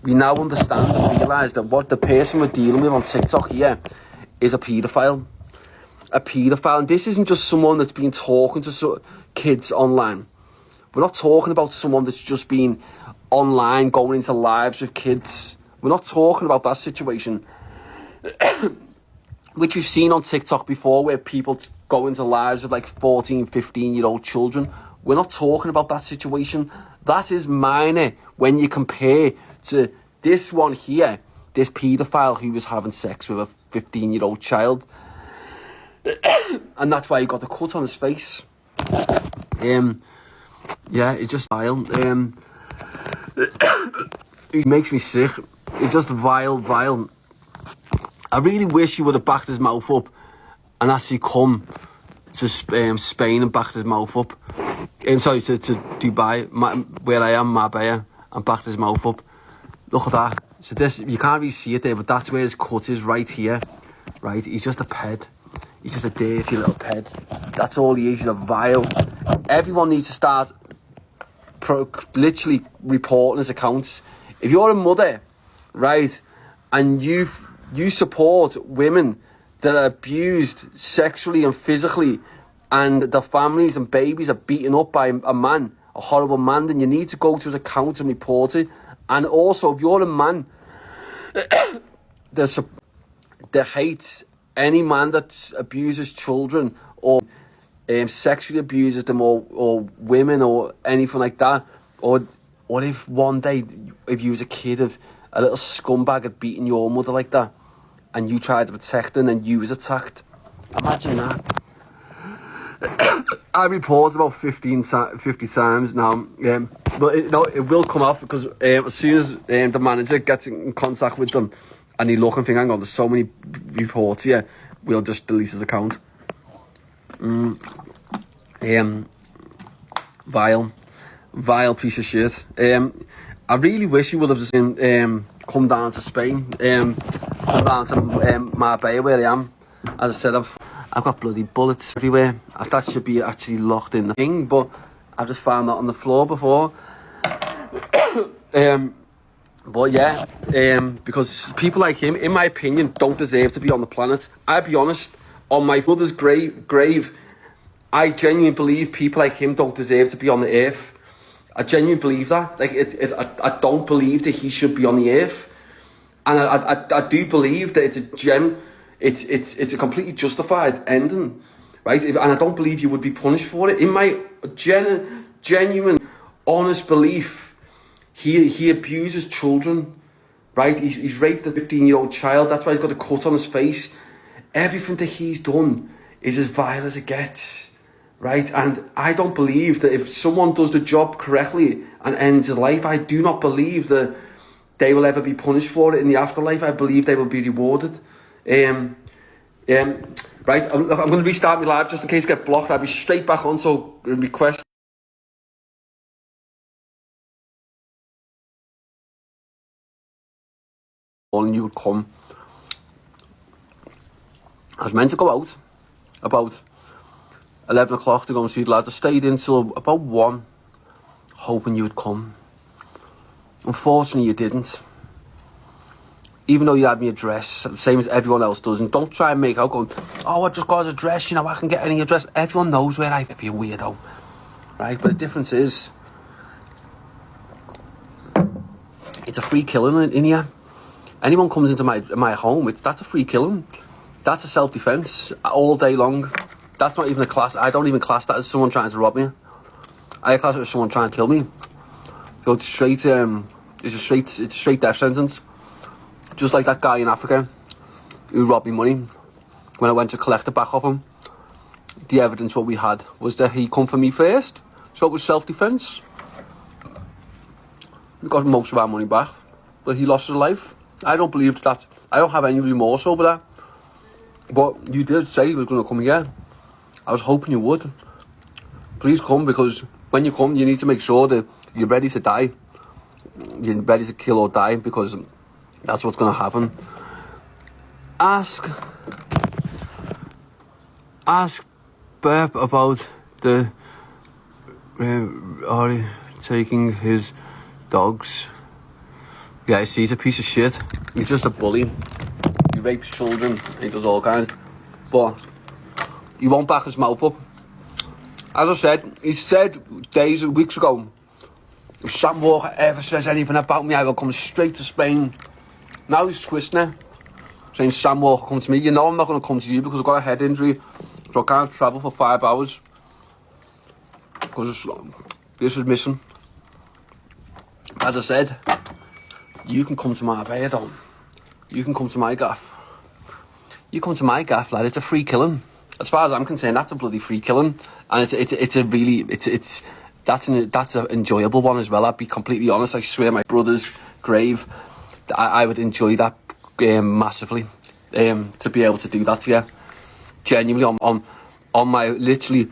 we now understand and realise that what the person we're dealing with on TikTok here is a paedophile. A paedophile. And this isn't just someone that's been talking to kids online. We're not talking about someone that's just been online going into lives with kids. We're not talking about that situation. Which we've seen on TikTok before, where people go into lives of like 14, 15-year-old children. We're not talking about that situation. That is minor when you compare to this one here, this paedophile who was having sex with a 15-year-old child. And that's why he got the cut on his face. Yeah, it's just vile. It makes me sick. It's just vile. I really wish he would have backed his mouth up and actually come to Spain and backed his mouth up. Sorry, to Dubai, where I am, Marbella, and backed his mouth up. Look at that. So this, you can't really see it there, but that's where his cut is, right here. Right, he's just a ped. He's just a dirty little ped. That's all he is. He's a vile. Everyone needs to start literally reporting his accounts. If you're a mother, right, and you support women that are abused sexually and physically, and their families and babies are beaten up by a man, a horrible man, then you need to go to his account and report it. And also, if you're a man that hates any man that abuses children or sexually abuses them, or women or anything like that, or if one day, if you was a kid of a little scumbag had beaten your mother like that, and you tried to protect her and then you was attacked, imagine that. I report about 50 times now, but it will come off, because as soon as the manager gets in contact with them and he look and think, hang on, there's so many reports here, we'll just delete his account. Vile piece of shit. I really wish he would have just come down to Spain, come down to Marbella, where I am. As I said, I've got bloody bullets everywhere. That should be actually locked in the thing, but I just found that on the floor before. But yeah, because people like him, in my opinion, don't deserve to be on the planet. I'll be honest, on my brother's grave, I genuinely believe people like him don't deserve to be on the earth. I genuinely believe that. Like, I don't believe that he should be on the earth. And I do believe that it's a completely justified ending, right? And I don't believe you would be punished for it. In my genuine, honest belief, he abuses children, right? He's raped a 15-year-old child. That's why he's got a cut on his face. Everything that he's done is as vile as it gets, right? And I don't believe that if someone does the job correctly and ends his life, I do not believe that they will ever be punished for it in the afterlife. I believe they will be rewarded. Right, I'm going to restart my live just in case I get blocked. I'll be straight back on, so request. And you would come. I was meant to go out about 11 o'clock to go and see the lads. I stayed in till about 1, hoping you would come. Unfortunately, you didn't. Even though you had my address, the same as everyone else does. And don't try and make out going, oh, I just got his address, you know, I can get any address. Everyone knows where I be a weirdo, right? But the difference is, it's a free killing in here. Anyone comes into my home, that's a free killing. That's a self-defense all day long. That's not even a class. I don't even class that as someone trying to rob me. I class it as someone trying to kill me. So it's straight. It's a straight death sentence. Just like that guy in Africa who robbed me money. When I went to collect it back off him, the evidence what we had was that he come for me first. So it was self-defense. We got most of our money back, but he lost his life. I don't believe that. I don't have any remorse over that. But you did say you were going to come here. I was hoping you would. Please come, because when you come, you need to make sure that you're ready to die. You're ready to kill or die, because that's what's going to happen. Ask Beb about the Ari taking his dogs. Yeah, you see, he's a piece of shit. He's just a bully. He rapes children. He does all kinds. But he won't back his mouth up. As I said, he said days and weeks ago, if Sam Walker ever says anything about me, I will come straight to Spain. Now he's twisting it, saying Sam Walker, come to me. You know I'm not going to come to you because I've got a head injury, so I can't travel for 5 hours. Because this is missing. As I said, you can come to my bed, you can come to my gaff. You come to my gaff, lad, it's a free killing. As far as I'm concerned, that's a bloody free killing. And it's a really, that's an enjoyable one as well. I'd be completely honest, I swear my brother's grave, I would enjoy that massively. To be able to do that to you. Genuinely, on my, literally,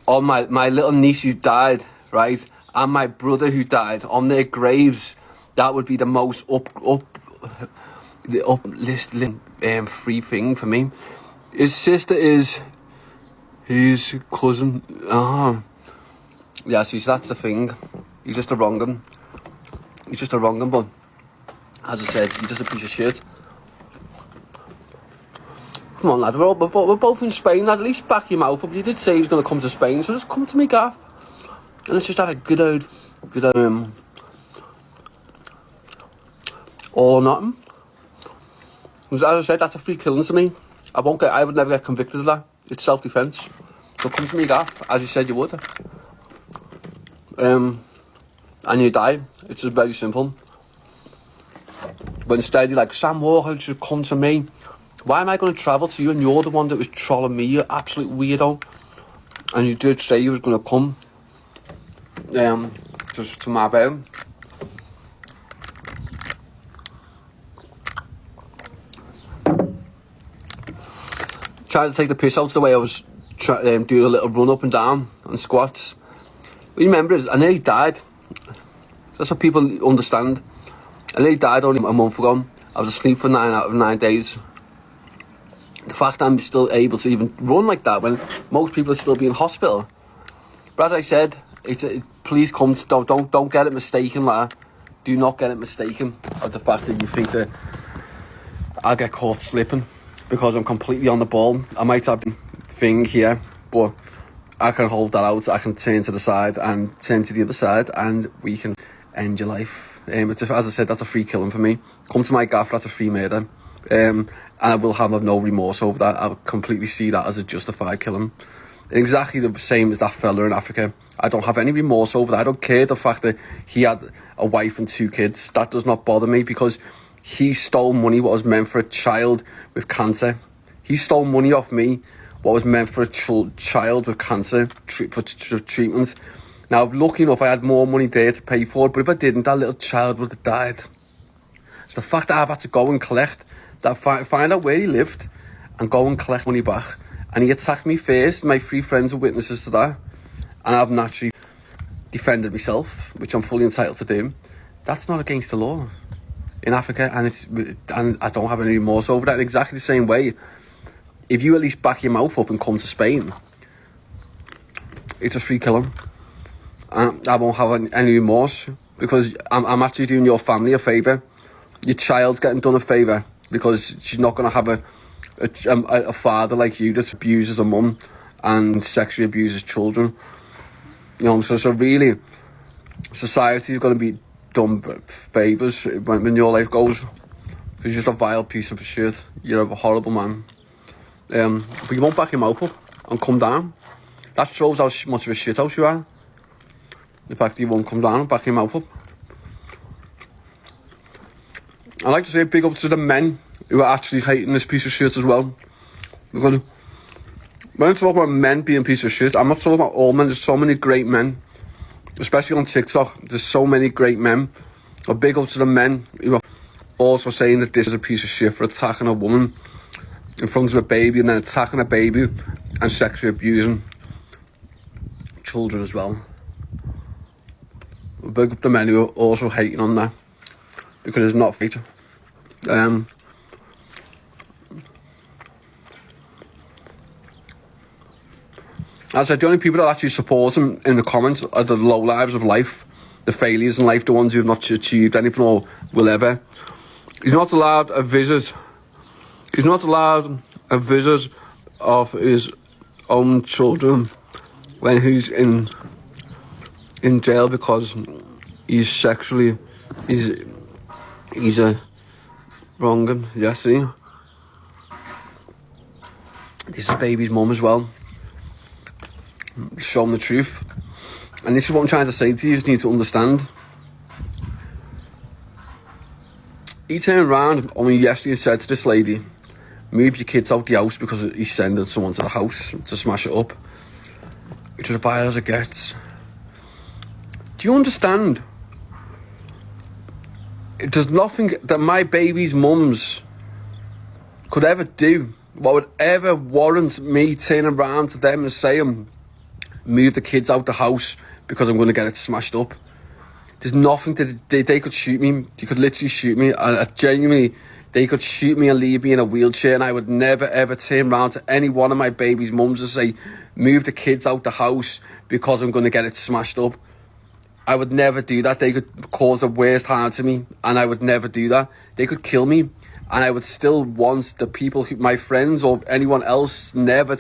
on my little niece who died, right, and my brother who died, on their graves, that would be the most uplifting free thing for me. His sister is his cousin. Yeah, see, so that's the thing. He's just a wrong 'un. He's just a wrong 'un, but as I said, he's just a piece of shit. Come on, lad, we're both in Spain, lad. At least back your mouth up. You did say he was going to come to Spain, so just come to me, gaff. And let's just have a good old or nothing. Because as I said, that's a free killing to me. I would never get convicted of that. It's self-defence. So come to me, gaff, as you said you would. And you die. It's just very simple. But instead you're like, Sam Walker should come to me. Why am I going to travel to you and you're the one that was trolling me, you absolute weirdo? And you did say you was going to come just to my bed. Trying to take the piss out the way I was doing a little run up and down and squats. What you remember is I nearly died. That's what people understand. I nearly died only a month ago. I was asleep for 9 out of 9 days. The fact I'm still able to even run like that when most people are still being in hospital. But as I said, please come, don't get it mistaken, lad. Do not get it mistaken of the fact that you think that I'll get caught slipping because I'm completely on the ball. I might have a thing here, but I can hold that out. I can turn to the side and turn to the other side and we can end your life. As I said, that's a free killing for me. Come to my gaff, that's a free murder. And I will have no remorse over that. I completely see that as a justified killing. Exactly the same as that fella in Africa. I don't have any remorse over that. I don't care the fact that he had a wife and 2 kids. That does not bother me because he stole money what was meant for a child with cancer. He stole money off me what was meant for a child with cancer for treatment. Now, lucky enough, I had more money there to pay for it, but if I didn't, that little child would have died. So the fact that I've had to go and collect that, find out where he lived and go and collect money back, and he attacked me first, my 3 friends are witnesses to that, and I've naturally defended myself, which I'm fully entitled to do. That's not against the law in Africa, and I don't have any remorse over that. In exactly the same way, if you at least back your mouth up and come to Spain, it's a free killing. I won't have any remorse because I'm actually doing your family a favour. Your child's getting done a favour because she's not going to have a father like you that abuses a mum and sexually abuses children. You know, so really, society is going to be done favours when your life goes. Because you're just a vile piece of shit. You're a horrible man. But you won't back your mouth up and come down. That shows how much of a shithouse you are. The fact that you won't come down and back your mouth up. I'd like to say a big up to the men who are actually hating this piece of shit as well. Because when I talk about men being piece of shit, I'm not talking about all men. There's so many great men. Especially on TikTok, there's so many great men. A big up to the men who are also saying that this is a piece of shit for attacking a woman in front of a baby and then attacking a baby and sexually abusing children as well. A big up to the men who are also hating on that because it's not right. As I said, the only people that actually support him in the comments are the low lives of life. the failures in life, the ones who have not achieved anything or will ever. He's not allowed a visit. He's not allowed a visit of his own children when he's in jail because he's sexually, he's a wronging. Yeah, see? This is baby's mum as well. Show him the truth. And this is what I'm trying to say to you. You just need to understand. He turned around on me yesterday and said to this lady, move your kids out the house because he's sending someone to the house to smash it up. Which is as vile as it gets. Do you understand? There's nothing that my baby's mums could ever do what would ever warrant me turning around to them and saying, move the kids out the house because I'm going to get it smashed up. There's nothing that they could shoot me. They could literally shoot me. Genuinely, they could shoot me and leave me in a wheelchair, and I would never ever turn around to any one of my baby's mums and say, move the kids out the house because I'm going to get it smashed up. I would never do that. They could cause the worst harm to me, and I would never do that. They could kill me, and I would still want the people, my friends or anyone else, never